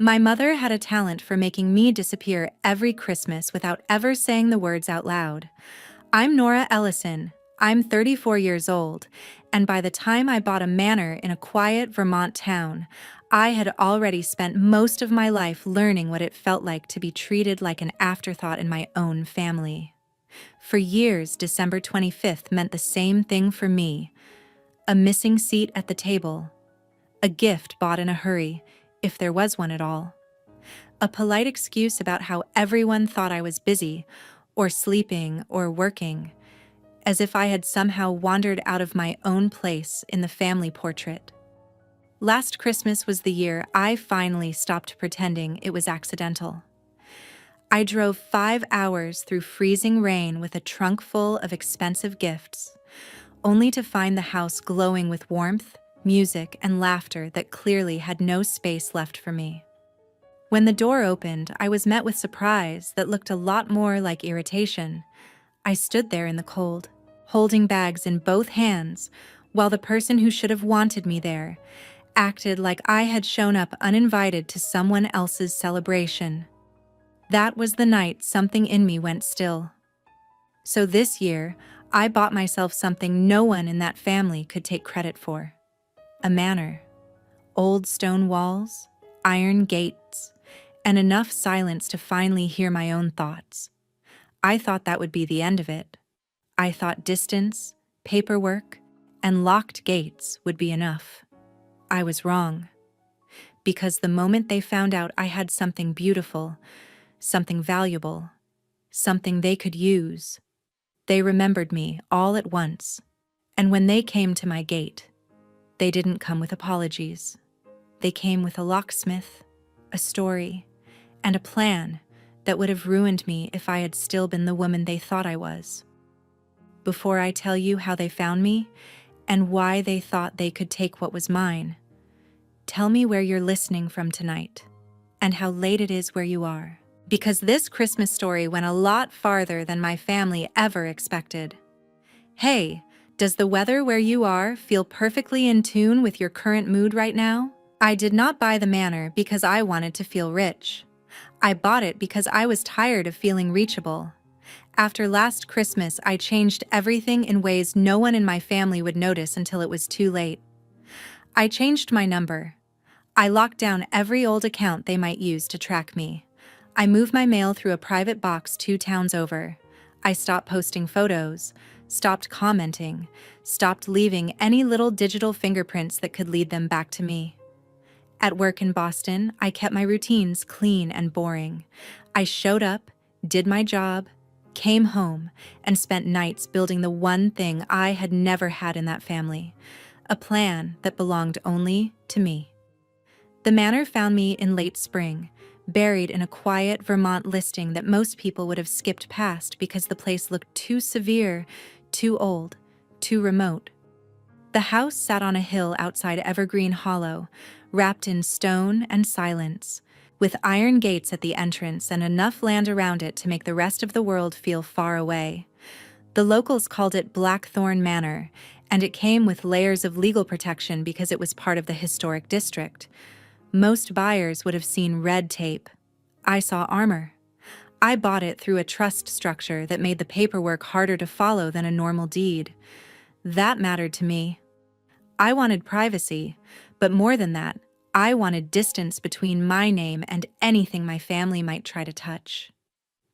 My mother had a talent for making me disappear every Christmas without ever saying the words out loud. I'm Nora Ellison. I'm 34 years old, and by the time I bought a manor in a quiet Vermont town, I had already spent most of my life learning what it felt like to be treated like an afterthought in my own family. For years, December 25th meant the same thing for me: a missing seat at the table, a gift bought in a hurry, if there was one at all, a polite excuse about how everyone thought I was busy, or sleeping, or working, as if I had somehow wandered out of my own place in the family portrait. Last Christmas was the year I finally stopped pretending it was accidental. I drove 5 hours through freezing rain with a trunk full of expensive gifts, only to find the house glowing with warmth, music, and laughter that clearly had no space left for me. When the door opened, I was met with surprise that looked a lot more like irritation. I stood there in the cold, holding bags in both hands, while the person who should have wanted me there acted like I had shown up uninvited to someone else's celebration. That was the night something in me went still. So this year, I bought myself something no one in that family could take credit for: a manor, old stone walls, iron gates, and enough silence to finally hear my own thoughts. I thought that would be the end of it. I thought distance, paperwork, and locked gates would be enough. I was wrong, because the moment they found out I had something beautiful, something valuable, something they could use, they remembered me all at once. And when they came to my gate, they didn't come with apologies. They came with a locksmith, a story, and a plan that would have ruined me if I had still been the woman they thought I was. Before I tell you how they found me and why they thought they could take what was mine, tell me where you're listening from tonight and how late it is where you are. Because this Christmas story went a lot farther than my family ever expected. Hey, does the weather where you are feel perfectly in tune with your current mood right now? I did not buy the manor because I wanted to feel rich. I bought it because I was tired of feeling reachable. After last Christmas, I changed everything in ways no one in my family would notice until it was too late. I changed my number. I locked down every old account they might use to track me. I moved my mail through a private box 2 towns over. I stopped posting photos, stopped commenting, stopped leaving any little digital fingerprints that could lead them back to me. At work in Boston, I kept my routines clean and boring. I showed up, did my job, came home, and spent nights building the one thing I had never had in that family: a plan that belonged only to me. The manor found me in late spring, buried in a quiet Vermont listing that most people would have skipped past because the place looked too severe, too old, too remote. The house sat on a hill outside Evergreen Hollow, wrapped in stone and silence, with iron gates at the entrance and enough land around it to make the rest of the world feel far away. The locals called it Blackthorn Manor, and it came with layers of legal protection because it was part of the historic district. Most buyers would have seen red tape. I saw armor. I bought it through a trust structure that made the paperwork harder to follow than a normal deed. That mattered to me. I wanted privacy, but more than that, I wanted distance between my name and anything my family might try to touch.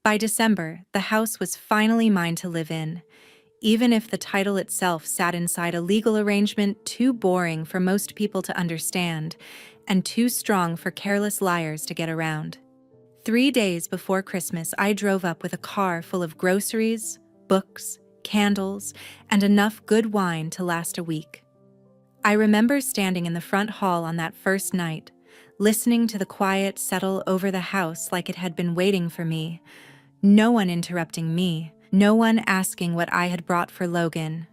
By December, the house was finally mine to live in, even if the title itself sat inside a legal arrangement too boring for most people to understand and too strong for careless liars to get around. 3 days before Christmas, I drove up with a car full of groceries, books, candles, and enough good wine to last a week. I remember standing in the front hall on that first night, listening to the quiet settle over the house like it had been waiting for me. No one interrupting me, no one asking what I had brought for Logan.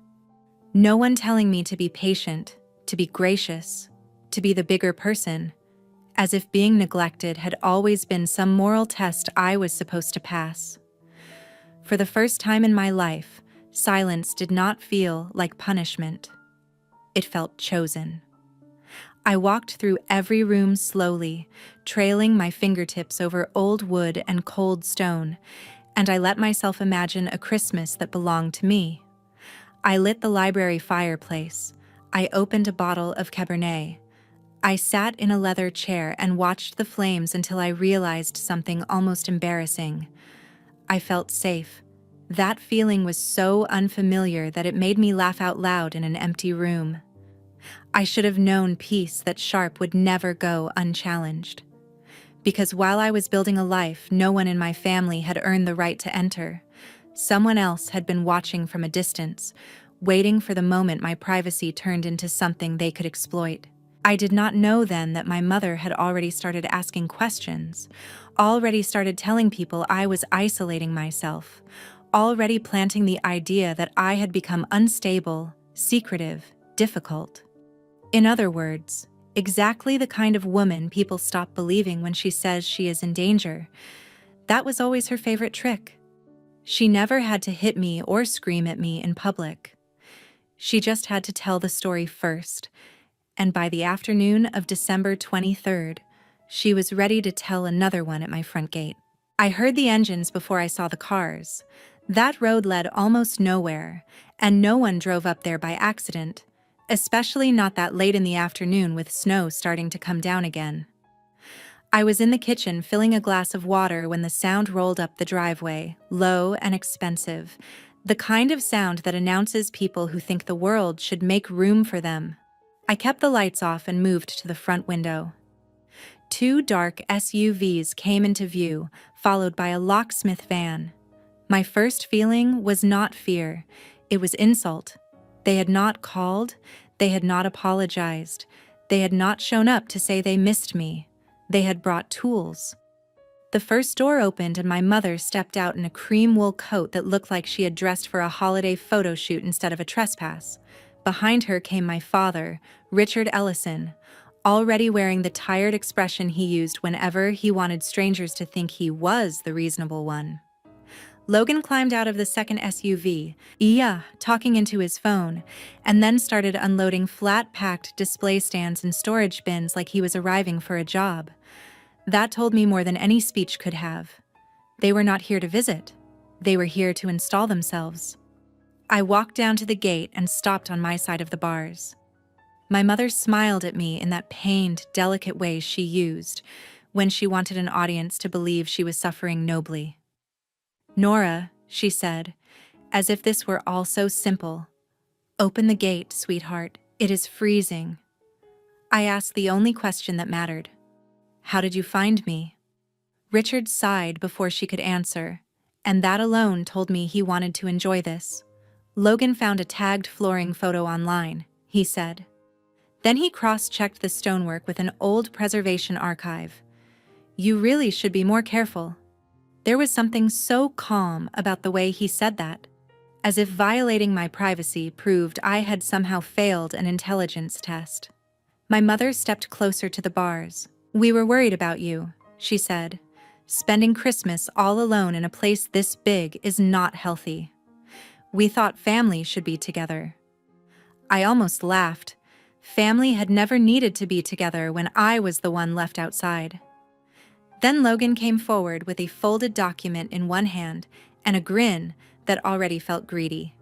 No one telling me to be patient, to be gracious, to be the bigger person, as if being neglected had always been some moral test I was supposed to pass. For the first time in my life, silence did not feel like punishment. It felt chosen. I walked through every room slowly, trailing my fingertips over old wood and cold stone, and I let myself imagine a Christmas that belonged to me. I lit the library fireplace. I opened a bottle of Cabernet. I sat in a leather chair and watched the flames until I realized something almost embarrassing. I felt safe. That feeling was so unfamiliar that it made me laugh out loud in an empty room. I should have known peace that sharp would never go unchallenged. Because while I was building a life no one in my family had earned the right to enter, someone else had been watching from a distance, waiting for the moment my privacy turned into something they could exploit. I did not know then that my mother had already started asking questions, already started telling people I was isolating myself, already planting the idea that I had become unstable, secretive, difficult. In other words, exactly the kind of woman people stop believing when she says she is in danger. That was always her favorite trick. She never had to hit me or scream at me in public. She just had to tell the story first, and by the afternoon of December 23rd, she was ready to tell another one at my front gate. I heard the engines before I saw the cars. That road led almost nowhere, and no one drove up there by accident, especially not that late in the afternoon with snow starting to come down again. I was in the kitchen filling a glass of water when the sound rolled up the driveway, low and expensive, the kind of sound that announces people who think the world should make room for them. I kept the lights off and moved to the front window. Two dark SUVs came into view, followed by a locksmith van. My first feeling was not fear, it was insult. They had not called, they had not apologized, they had not shown up to say they missed me. They had brought tools. The first door opened and my mother stepped out in a cream wool coat that looked like she had dressed for a holiday photo shoot instead of a trespass. Behind her came my father, Richard Ellison, already wearing the tired expression he used whenever he wanted strangers to think he was the reasonable one. Logan climbed out of the second SUV, talking into his phone, and then started unloading flat-packed display stands and storage bins like he was arriving for a job. That told me more than any speech could have. They were not here to visit. They were here to install themselves. I walked down to the gate and stopped on my side of the bars. My mother smiled at me in that pained, delicate way she used when she wanted an audience to believe she was suffering nobly. "Nora," she said, as if this were all so simple. "Open the gate, sweetheart. It is freezing." I asked the only question that mattered. "How did you find me?" Richard sighed before she could answer, and that alone told me he wanted to enjoy this. "Logan found a tagged flooring photo online," he said. Then he cross-checked the stonework with an old preservation archive. "You really should be more careful." There was something so calm about the way he said that, as if violating my privacy proved I had somehow failed an intelligence test. My mother stepped closer to the bars. "We were worried about you," she said. "Spending Christmas all alone in a place this big is not healthy. We thought family should be together." I almost laughed. Family had never needed to be together when I was the one left outside. Then Logan came forward with a folded document in one hand and a grin that already felt greedy.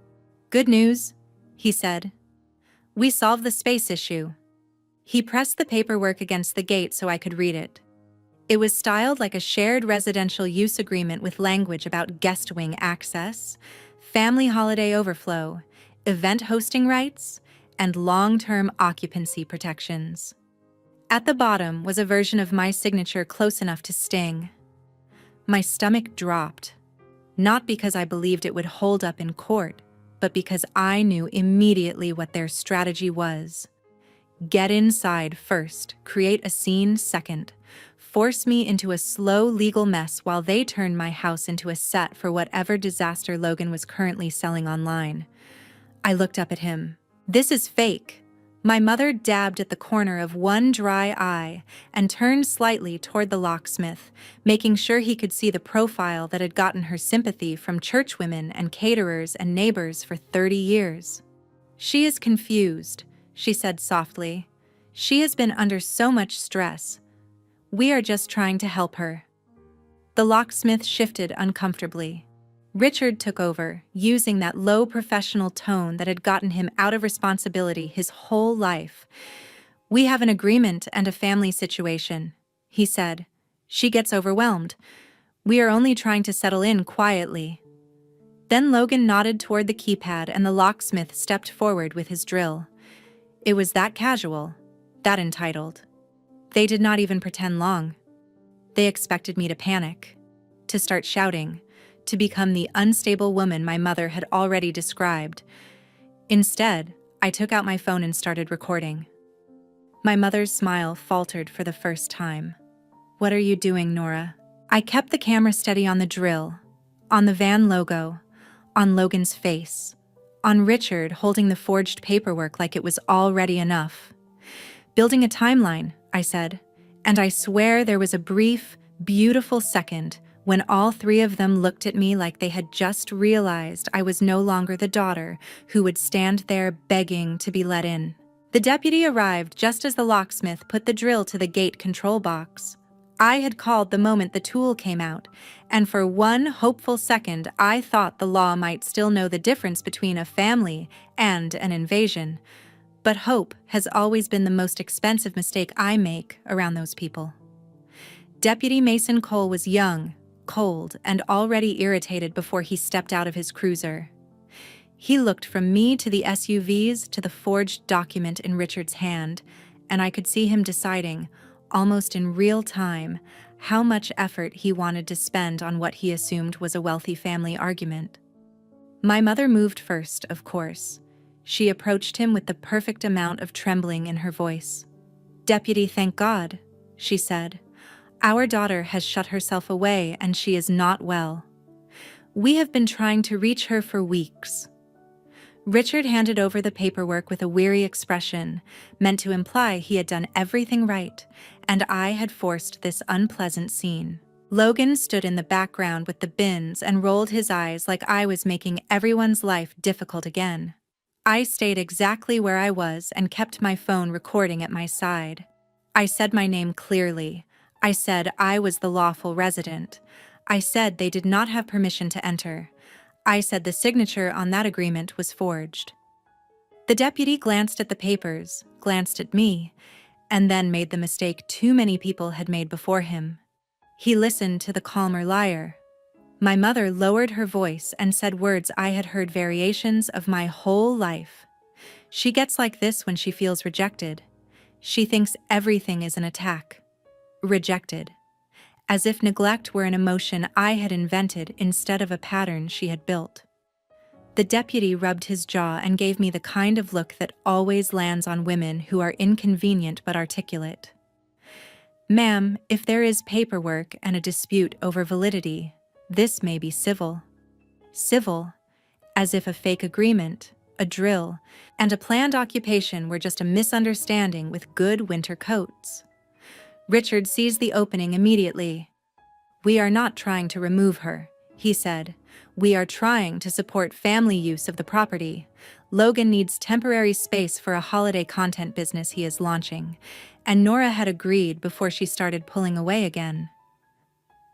"Good news," he said. "We solved the space issue." He pressed the paperwork against the gate so I could read it. It was styled like a shared residential use agreement with language about guest wing access, family holiday overflow, event hosting rights, and long-term occupancy protections. At the bottom was a version of my signature close enough to sting. My stomach dropped, not because I believed it would hold up in court, but because I knew immediately what their strategy was. Get inside first, create a scene second, force me into a slow legal mess while they turned my house into a set for whatever disaster Logan was currently selling online. I looked up at him. "This is fake." My mother dabbed at the corner of one dry eye and turned slightly toward the locksmith, making sure he could see the profile that had gotten her sympathy from churchwomen and caterers and neighbors for 30 years. "She is confused," she said softly. She has been under so much stress. We are just trying to help her." The locksmith shifted uncomfortably. Richard took over, using that low professional tone that had gotten him out of responsibility his whole life. "We have an agreement and a family situation," he said. "She gets overwhelmed. We are only trying to settle in quietly." Then Logan nodded toward the keypad and the locksmith stepped forward with his drill. It was that casual, that entitled. They did not even pretend long. They expected me to panic, to start shouting, to become the unstable woman my mother had already described. Instead, I took out my phone and started recording. My mother's smile faltered for the first time. "What are you doing, Nora?" I kept the camera steady on the drill, on the van logo, on Logan's face, on Richard holding the forged paperwork like it was already enough. "Building a timeline," I said, and I swear there was a brief, beautiful second when all three of them looked at me like they had just realized I was no longer the daughter who would stand there begging to be let in. The deputy arrived just as the locksmith put the drill to the gate control box. I had called the moment the tool came out, and for one hopeful second I thought the law might still know the difference between a family and an invasion. But hope has always been the most expensive mistake I make around those people. Deputy Mason Cole was young, cold, and already irritated before he stepped out of his cruiser. He looked from me to the SUVs to the forged document in Richard's hand, and I could see him deciding, almost in real time, how much effort he wanted to spend on what he assumed was a wealthy family argument. My mother moved first, of course. She approached him with the perfect amount of trembling in her voice. "Deputy, thank God," she said. "Our daughter has shut herself away and she is not well. We have been trying to reach her for weeks." Richard handed over the paperwork with a weary expression, meant to imply he had done everything right, and I had forced this unpleasant scene. Logan stood in the background with the bins and rolled his eyes like I was making everyone's life difficult again. I stayed exactly where I was and kept my phone recording at my side. I said my name clearly. I said I was the lawful resident. I said they did not have permission to enter. I said the signature on that agreement was forged. The deputy glanced at the papers, glanced at me, and then made the mistake too many people had made before him. He listened to the calmer liar. My mother lowered her voice and said words I had heard variations of my whole life. She gets like this when she feels rejected. She thinks everything is an attack. Rejected. As if neglect were an emotion I had invented instead of a pattern she had built. The deputy rubbed his jaw and gave me the kind of look that always lands on women who are inconvenient but articulate. "Ma'am, if there is paperwork and a dispute over validity, this may be civil." Civil, as if a fake agreement, a drill, and a planned occupation were just a misunderstanding with good winter coats. Richard seized the opening immediately. "We are not trying to remove her," he said. "We are trying to support family use of the property. Logan needs temporary space for a holiday content business he is launching, and Nora had agreed before she started pulling away again."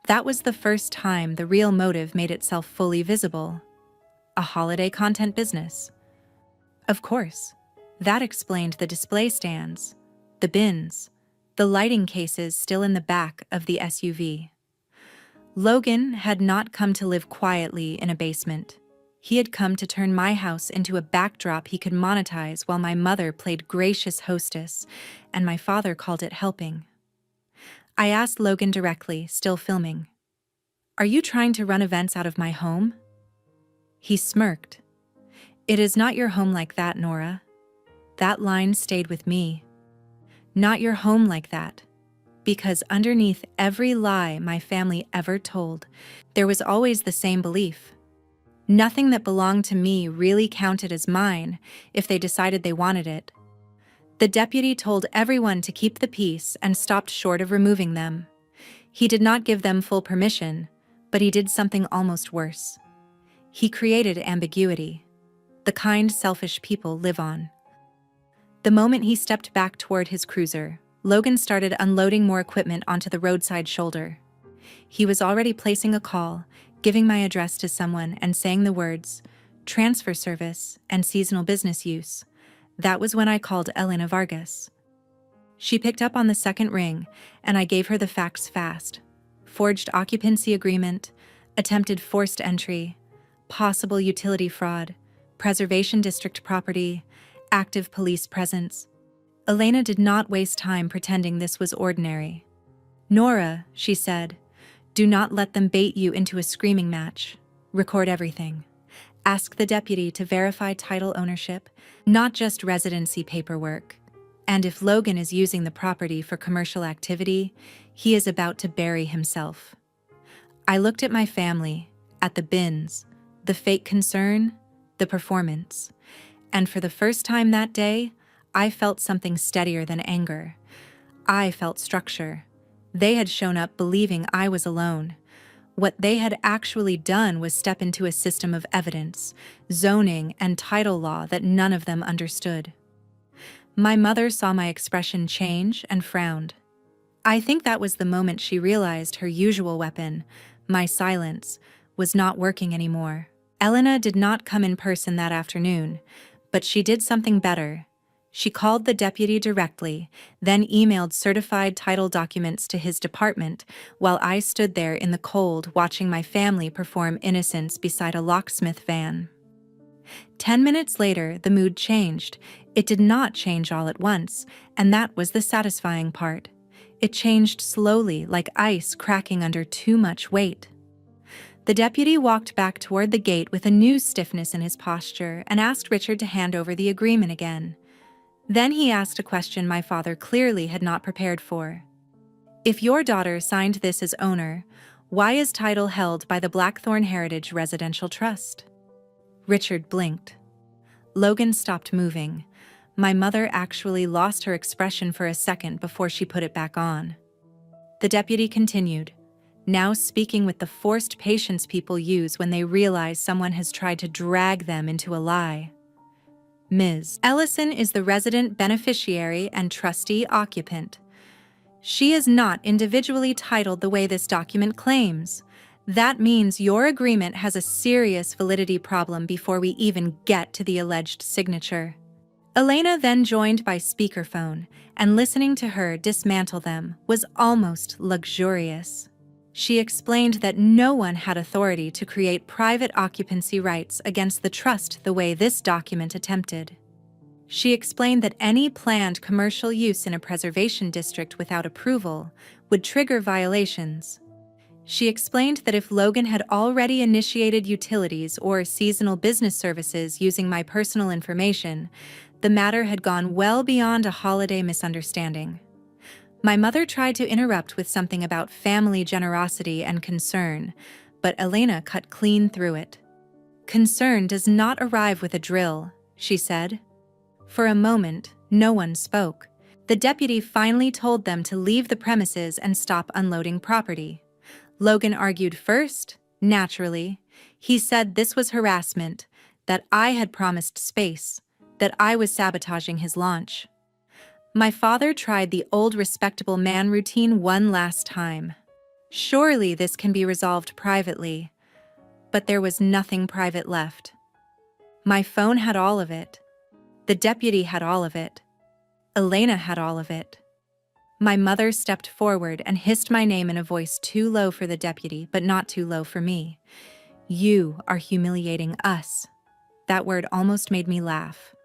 That was the first time the real motive made itself fully visible. A holiday content business. Of course, that explained the display stands, the bins, the lighting cases still in the back of the SUV. Logan had not come to live quietly in a basement. He had come to turn my house into a backdrop he could monetize while my mother played gracious hostess, and my father called it helping. I asked Logan directly, still filming, "Are you trying to run events out of my home?" He smirked. "It is not your home like that, Nora." That line stayed with me. Not your home like that. Because underneath every lie my family ever told, there was always the same belief. Nothing that belonged to me really counted as mine if they decided they wanted it. The deputy told everyone to keep the peace and stopped short of removing them. He did not give them full permission, but he did something almost worse. He created ambiguity, the kind selfish people live on. The moment he stepped back toward his cruiser, Logan started unloading more equipment onto the roadside shoulder. He was already placing a call, giving my address to someone and saying the words, transfer service and seasonal business use. That was when I called Elena Vargas. She picked up on the second ring, and I gave her the facts fast. Forged occupancy agreement, attempted forced entry, possible utility fraud, preservation district property, active police presence. Elena did not waste time pretending this was ordinary. Nora, she said, do not let them bait you into a screaming match. Record everything. Ask the deputy to verify title ownership, not just residency paperwork. And if Logan is using the property for commercial activity, he is about to bury himself. I looked at my family, at the bins, the fake concern, the performance. And for the first time that day, I felt something steadier than anger. I felt structure. They had shown up believing I was alone. What they had actually done was step into a system of evidence, zoning, and title law that none of them understood. My mother saw my expression change and frowned. I think that was the moment she realized her usual weapon, my silence, was not working anymore. Elena did not come in person that afternoon, but she did something better. She called the deputy directly, then emailed certified title documents to his department while I stood there in the cold watching my family perform innocence beside a locksmith van. 10 minutes later, the mood changed. It did not change all at once, and that was the satisfying part. It changed slowly, like ice cracking under too much weight. The deputy walked back toward the gate with a new stiffness in his posture and asked Richard to hand over the agreement again. Then he asked a question my father clearly had not prepared for. If your daughter signed this as owner, why is title held by the Blackthorn Heritage Residential Trust? Richard blinked. Logan stopped moving. My mother actually lost her expression for a second before she put it back on. The deputy continued, now speaking with the forced patience people use when they realize someone has tried to drag them into a lie. Ms. Ellison is the resident beneficiary and trustee occupant. She is not individually titled the way this document claims. That means your agreement has a serious validity problem before we even get to the alleged signature. Elena, then joined by speakerphone, and listening to her dismantle them was almost luxurious. She explained that no one had authority to create private occupancy rights against the trust the way this document attempted. She explained that any planned commercial use in a preservation district without approval would trigger violations. She explained that if Logan had already initiated utilities or seasonal business services using my personal information, the matter had gone well beyond a holiday misunderstanding. My mother tried to interrupt with something about family generosity and concern, but Elena cut clean through it. Concern does not arrive with a drill, she said. For a moment, no one spoke. The deputy finally told them to leave the premises and stop unloading property. Logan argued first, naturally. He said this was harassment, that I had promised space, that I was sabotaging his launch. My father tried the old respectable man routine one last time. Surely this can be resolved privately, but there was nothing private left. My phone had all of it. The deputy had all of it. Elena had all of it. My mother stepped forward and hissed my name in a voice too low for the deputy, but not too low for me. You are humiliating us. That word almost made me laugh.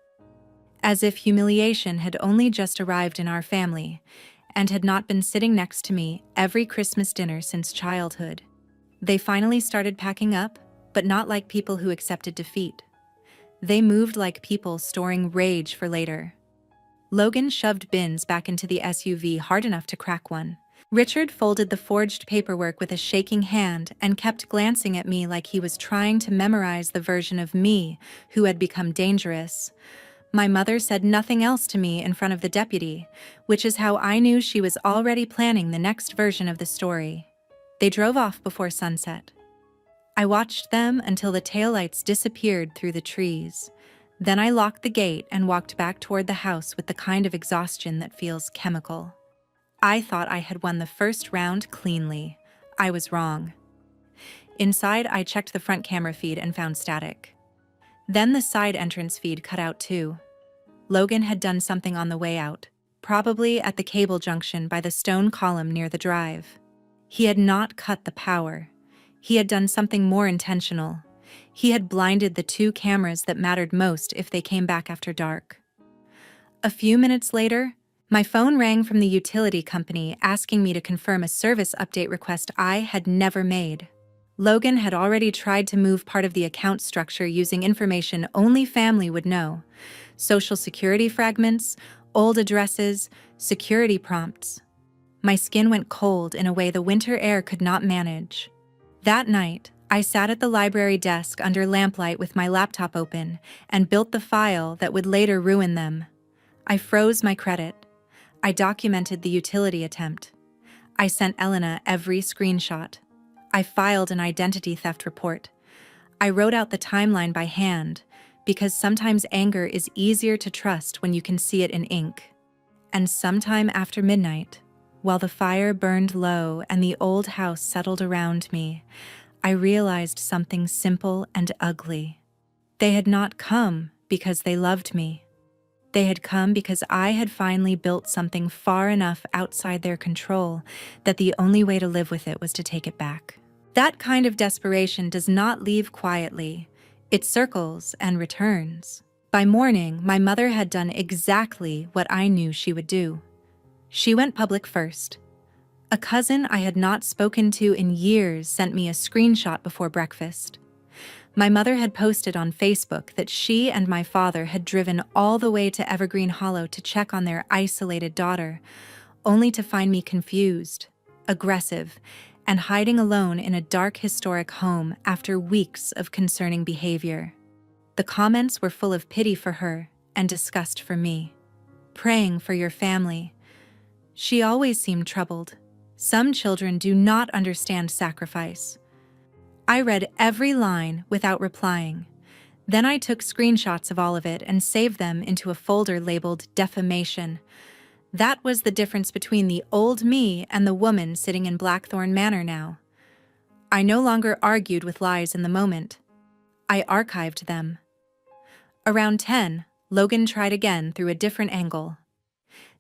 As if humiliation had only just arrived in our family and had not been sitting next to me every Christmas dinner since childhood. They finally started packing up, but not like people who accepted defeat. They moved like people storing rage for later. Logan shoved bins back into the SUV hard enough to crack one. Richard folded the forged paperwork with a shaking hand and kept glancing at me like he was trying to memorize the version of me who had become dangerous. My mother said nothing else to me in front of the deputy, which is how I knew she was already planning the next version of the story. They drove off before sunset. I watched them until the taillights disappeared through the trees. Then I locked the gate and walked back toward the house with the kind of exhaustion that feels chemical. I thought I had won the first round cleanly. I was wrong. Inside, I checked the front camera feed and found static. Then the side entrance feed cut out too. Logan had done something on the way out, probably at the cable junction by the stone column near the drive. He had not cut the power. He had done something more intentional. He had blinded the two cameras that mattered most if they came back after dark. A few minutes later, my phone rang from the utility company asking me to confirm a service update request I had never made. Logan had already tried to move part of the account structure using information only family would know: social security fragments, old addresses, security prompts. My skin went cold in a way the winter air could not manage. That night, I sat at the library desk under lamplight with my laptop open and built the file that would later ruin them. I froze my credit. I documented the utility attempt. I sent Elena every screenshot. I filed an identity theft report. I wrote out the timeline by hand, because sometimes anger is easier to trust when you can see it in ink. And sometime after midnight, while the fire burned low and the old house settled around me, I realized something simple and ugly. They had not come because they loved me. They had come because I had finally built something far enough outside their control that the only way to live with it was to take it back. That kind of desperation does not leave quietly. It circles and returns. By morning, my mother had done exactly what I knew she would do. She went public first. A cousin I had not spoken to in years sent me a screenshot before breakfast. My mother had posted on Facebook that she and my father had driven all the way to Evergreen Hollow to check on their isolated daughter, only to find me confused, aggressive, and hiding alone in a dark historic home after weeks of concerning behavior. The comments were full of pity for her and disgust for me. Praying for your family. She always seemed troubled. Some children do not understand sacrifice. I read every line without replying. Then I took screenshots of all of it and saved them into a folder labeled defamation. That was the difference between the old me and the woman sitting in Blackthorn Manor now. I no longer argued with lies in the moment. I archived them. Around 10, Logan tried again through a different angle.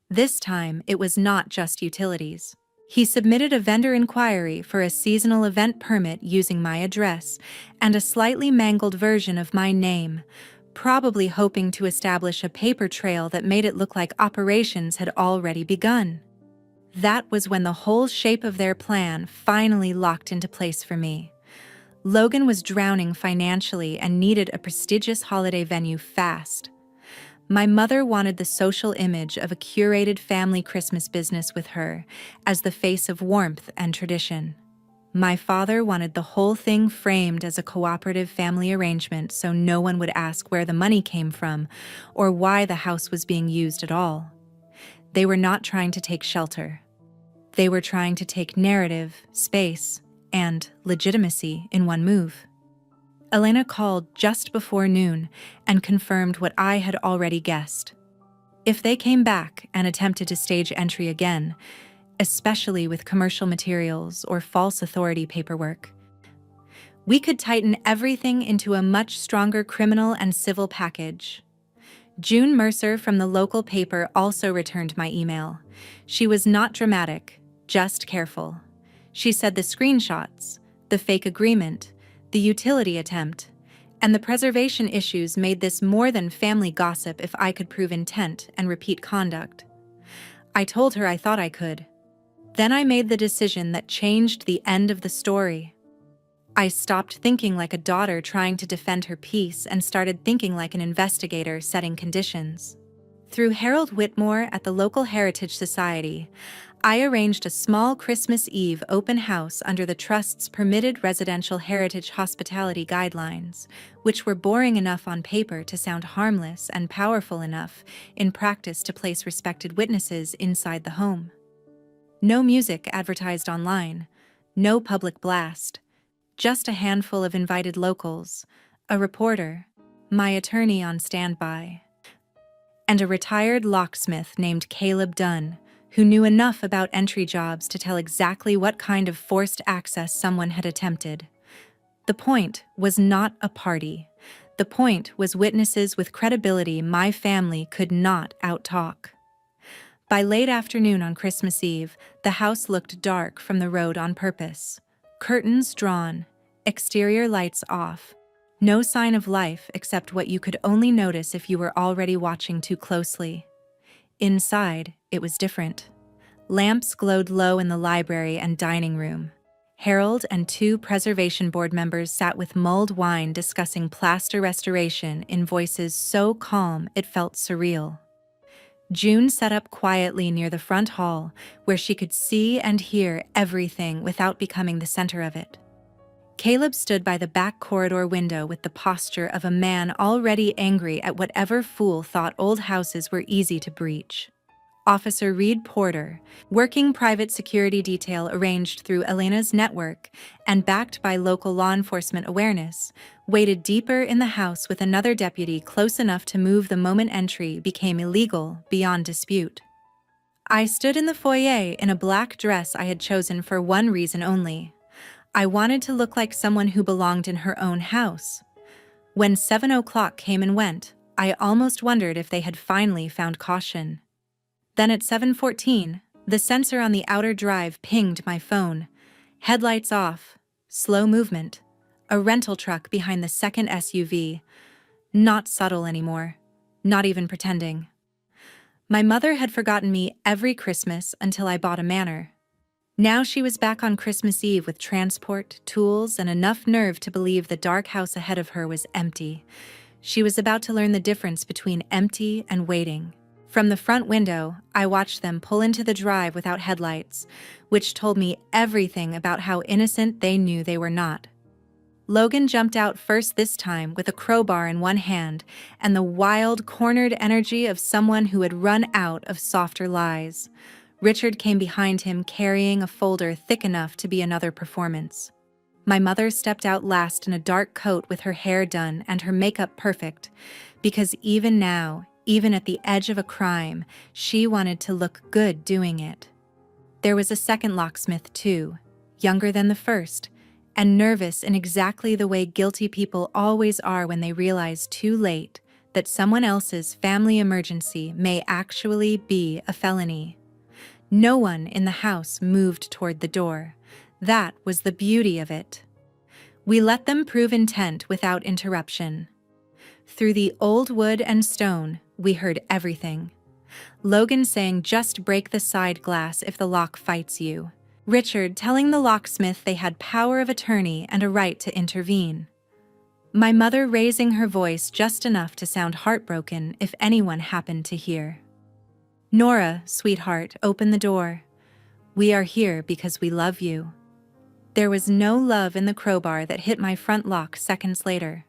This time, it was not just utilities. He submitted a vendor inquiry for a seasonal event permit using my address and a slightly mangled version of my name, probably hoping to establish a paper trail that made it look like operations had already begun. That was when the whole shape of their plan finally locked into place for me. Logan was drowning financially and needed a prestigious holiday venue fast. My mother wanted the social image of a curated family Christmas business with her as the face of warmth and tradition. My father wanted the whole thing framed as a cooperative family arrangement so no one would ask where the money came from or why the house was being used at all. They were not trying to take shelter. They were trying to take narrative, space, and legitimacy in one move. Elena called just before noon and confirmed what I had already guessed. If they came back and attempted to stage entry again, especially with commercial materials or false authority paperwork, we could tighten everything into a much stronger criminal and civil package. June Mercer from the local paper also returned my email. She was not dramatic, just careful. She said the screenshots, the fake agreement, the utility attempt, and the preservation issues made this more than family gossip if I could prove intent and repeat conduct. I told her I thought I could. Then I made the decision that changed the end of the story. I stopped thinking like a daughter trying to defend her peace and started thinking like an investigator setting conditions. Through Harold Whitmore at the local Heritage Society, I arranged a small Christmas Eve open house under the Trust's permitted residential heritage hospitality guidelines, which were boring enough on paper to sound harmless and powerful enough in practice to place respected witnesses inside the home. No music advertised online, no public blast, just a handful of invited locals, a reporter, my attorney on standby, and a retired locksmith named Caleb Dunn, who knew enough about entry jobs to tell exactly what kind of forced access someone had attempted. The point was not a party. The point was witnesses with credibility my family could not outtalk. By late afternoon on Christmas Eve, the house looked dark from the road on purpose. Curtains drawn, exterior lights off. No sign of life except what you could only notice if you were already watching too closely. Inside, it was different. Lamps glowed low in the library and dining room. Harold and 2 preservation board members sat with mulled wine discussing plaster restoration in voices so calm it felt surreal. June sat up quietly near the front hall, where she could see and hear everything without becoming the center of it. Caleb stood by the back corridor window with the posture of a man already angry at whatever fool thought old houses were easy to breach. Officer Reed Porter, working private security detail arranged through Elena's network and backed by local law enforcement awareness, waited deeper in the house with another deputy close enough to move the moment entry became illegal beyond dispute. I stood in the foyer in a black dress I had chosen for one reason only. I wanted to look like someone who belonged in her own house. When 7 o'clock came and went, I almost wondered if they had finally found caution. Then at 7:14, the sensor on the outer drive pinged my phone. Headlights off, slow movement, a rental truck behind the second SUV. Not subtle anymore, not even pretending. My mother had forgotten me every Christmas until I bought a Manor. Now she was back on Christmas Eve with transport, tools, and enough nerve to believe the dark house ahead of her was empty. She was about to learn the difference between empty and waiting. From the front window, I watched them pull into the drive without headlights, which told me everything about how innocent they knew they were not. Logan jumped out first this time with a crowbar in one hand and the wild, cornered energy of someone who had run out of softer lies. Richard came behind him carrying a folder thick enough to be another performance. My mother stepped out last in a dark coat with her hair done and her makeup perfect, because even now, even at the edge of a crime, she wanted to look good doing it. There was a second locksmith too, younger than the first, and nervous in exactly the way guilty people always are when they realize too late that someone else's family emergency may actually be a felony. No one in the house moved toward the door. That was the beauty of it. We let them prove intent without interruption. Through the old wood and stone, we heard everything. Logan saying, "Just break the side glass if the lock fights you." Richard telling the locksmith they had power of attorney and a right to intervene. My mother raising her voice just enough to sound heartbroken if anyone happened to hear. "Nora, sweetheart, open the door. We are here because we love you." There was no love in the crowbar that hit my front lock seconds later.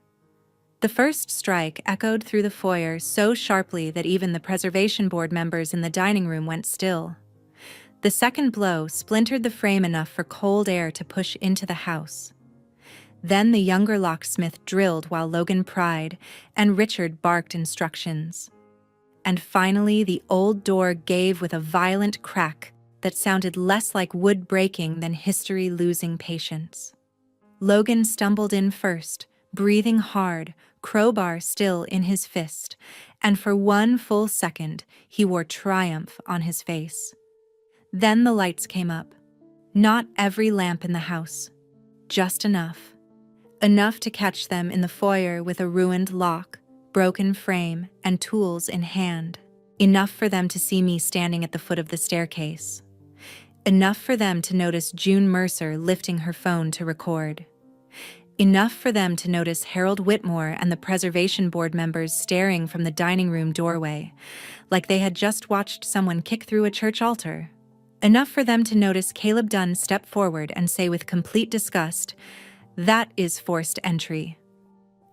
The first strike echoed through the foyer so sharply that even the preservation board members in the dining room went still. The second blow splintered the frame enough for cold air to push into the house. Then the younger locksmith drilled while Logan pried, and Richard barked instructions. And finally, the old door gave with a violent crack that sounded less like wood breaking than history losing patience. Logan stumbled in first, breathing hard, crowbar still in his fist, and for one full second, he wore triumph on his face. Then the lights came up. Not every lamp in the house, just enough. Enough to catch them in the foyer with a ruined lock, broken frame, and tools in hand. Enough for them to see me standing at the foot of the staircase. Enough for them to notice June Mercer lifting her phone to record. Enough for them to notice Harold Whitmore and the preservation board members staring from the dining room doorway, like they had just watched someone kick through a church altar. Enough for them to notice Caleb Dunn step forward and say with complete disgust, "That is forced entry."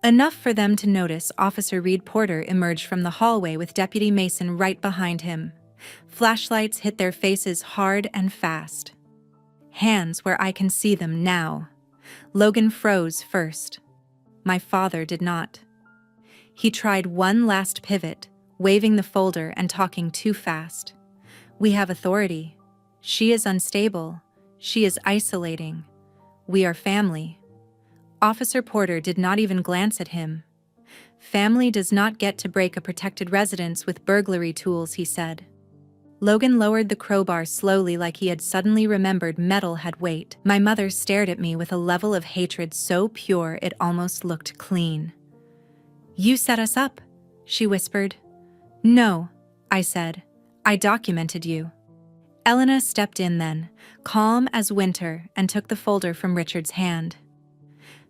Enough for them to notice Officer Reed Porter emerge from the hallway with Deputy Mason right behind him. Flashlights hit their faces hard and fast. Hands where I can see them now. Logan froze first. My father did not. He tried one last pivot, waving the folder and talking too fast. We have authority. She is unstable. She is isolating. We are family. Officer Porter did not even glance at him. Family does not get to break a protected residence with burglary tools, he said. Logan lowered the crowbar slowly, like he had suddenly remembered metal had weight. My mother stared at me with a level of hatred so pure it almost looked clean. You set us up, she whispered. No, I said. I documented you. Elena stepped in then, calm as winter, and took the folder from Richard's hand.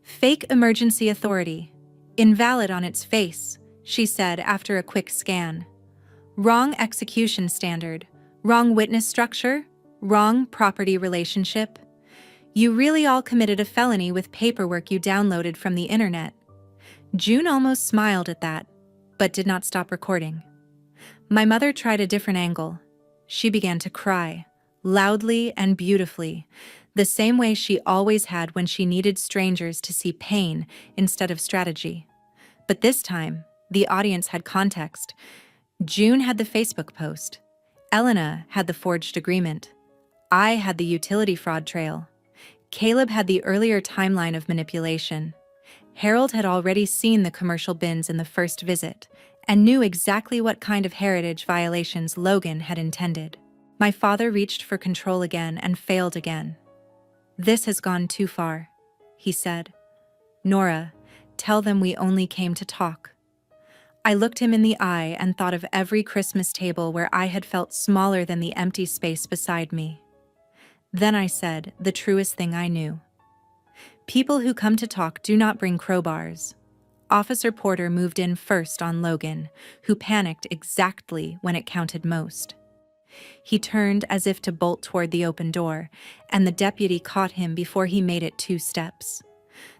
Fake emergency authority. Invalid on its face, she said after a quick scan. Wrong execution standard, wrong witness structure, wrong property relationship. You really all committed a felony with paperwork you downloaded from the internet. June almost smiled at that, but did not stop recording. My mother tried a different angle. She began to cry, loudly and beautifully, the same way she always had when she needed strangers to see pain instead of strategy. But this time, the audience had context. June had the Facebook post. Elena had the forged agreement. I had the utility fraud trail. Caleb had the earlier timeline of manipulation. Harold had already seen the commercial bins in the first visit and knew exactly what kind of heritage violations Logan had intended. My father reached for control again and failed again. This has gone too far, he said. Nora, tell them we only came to talk. I looked him in the eye and thought of every Christmas table where I had felt smaller than the empty space beside me. Then I said the truest thing I knew. People who come to talk do not bring crowbars. Officer Porter moved in first on Logan, who panicked exactly when it counted most. He turned as if to bolt toward the open door, and the deputy caught him before he made it 2 steps.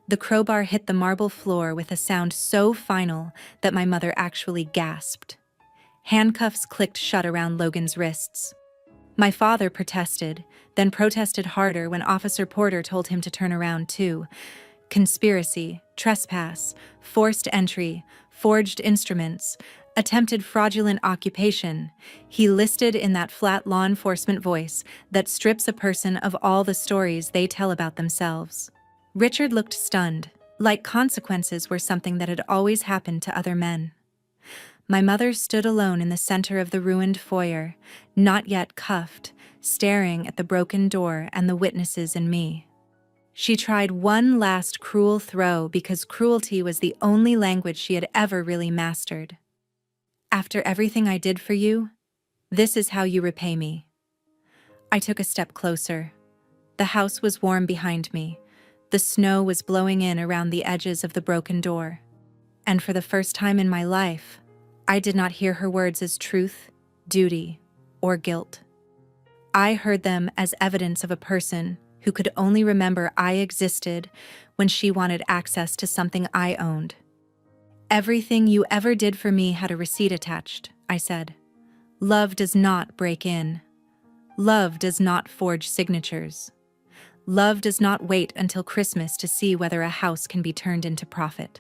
The crowbar hit the marble floor with a sound so final that my mother actually gasped. Handcuffs clicked shut around Logan's wrists. My father protested, then protested harder when Officer Porter told him to turn around too. Conspiracy, trespass, forced entry, forged instruments, attempted fraudulent occupation. He listed in that flat law enforcement voice that strips a person of all the stories they tell about themselves. Richard looked stunned, like consequences were something that had always happened to other men. My mother stood alone in the center of the ruined foyer, not yet cuffed, staring at the broken door and the witnesses and me. She tried one last cruel throw because cruelty was the only language she had ever really mastered. After everything I did for you, this is how you repay me. I took a step closer. The house was warm behind me. The snow was blowing in around the edges of the broken door. And for the first time in my life, I did not hear her words as truth, duty, or guilt. I heard them as evidence of a person who could only remember I existed when she wanted access to something I owned. Everything you ever did for me had a receipt attached, I said. Love does not break in. Love does not forge signatures. Love does not wait until Christmas to see whether a house can be turned into profit.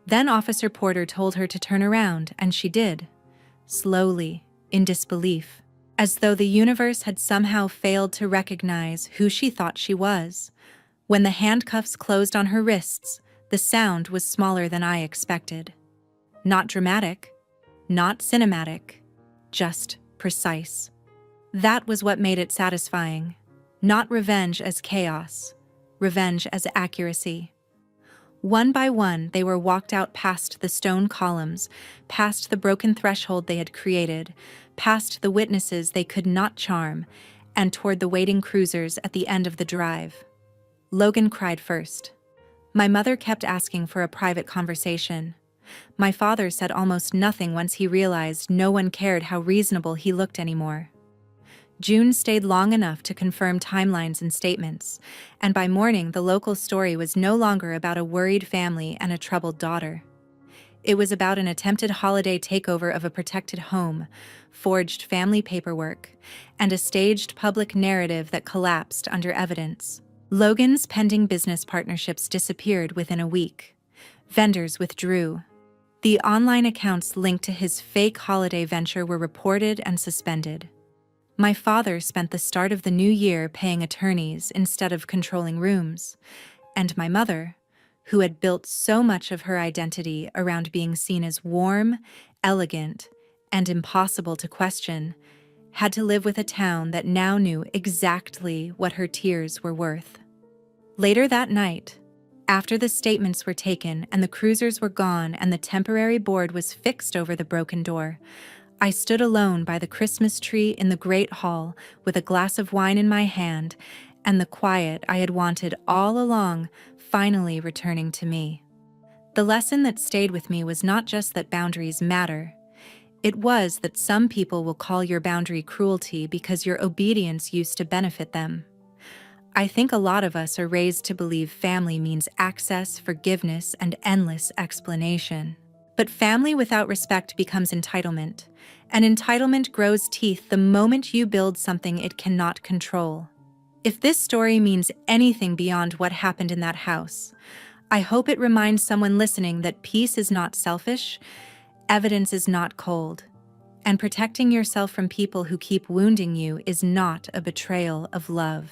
Then Officer Porter told her to turn around, and she did, slowly, in disbelief, as though the universe had somehow failed to recognize who she thought she was. When the handcuffs closed on her wrists, the sound was smaller than I expected. Not dramatic, not cinematic, just precise. That was what made it satisfying. Not revenge as chaos, revenge as accuracy. One by one, they were walked out past the stone columns, past the broken threshold they had created, past the witnesses they could not charm, and toward the waiting cruisers at the end of the drive. Logan cried first. My mother kept asking for a private conversation. My father said almost nothing once he realized no one cared how reasonable he looked anymore. June stayed long enough to confirm timelines and statements, and by morning the local story was no longer about a worried family and a troubled daughter. It was about an attempted holiday takeover of a protected home, forged family paperwork, and a staged public narrative that collapsed under evidence. Logan's pending business partnerships disappeared within a week. Vendors withdrew. The online accounts linked to his fake holiday venture were reported and suspended. My father spent the start of the new year paying attorneys instead of controlling rooms, and my mother, who had built so much of her identity around being seen as warm, elegant, and impossible to question, had to live with a town that now knew exactly what her tears were worth. Later that night, after the statements were taken and the cruisers were gone and the temporary board was fixed over the broken door, I stood alone by the Christmas tree in the great hall with a glass of wine in my hand and the quiet I had wanted all along finally returning to me. The lesson that stayed with me was not just that boundaries matter. It was that some people will call your boundary cruelty because your obedience used to benefit them. I think a lot of us are raised to believe family means access, forgiveness, and endless explanation. But family without respect becomes entitlement, and entitlement grows teeth the moment you build something it cannot control. If this story means anything beyond what happened in that house, I hope it reminds someone listening that peace is not selfish, evidence is not cold, and protecting yourself from people who keep wounding you is not a betrayal of love.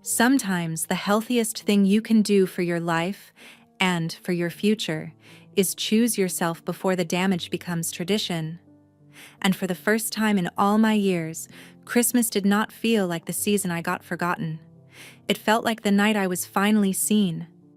Sometimes the healthiest thing you can do for your life and for your future is choose yourself before the damage becomes tradition. And for the first time in all my years, Christmas did not feel like the season I got forgotten. It felt like the night I was finally seen,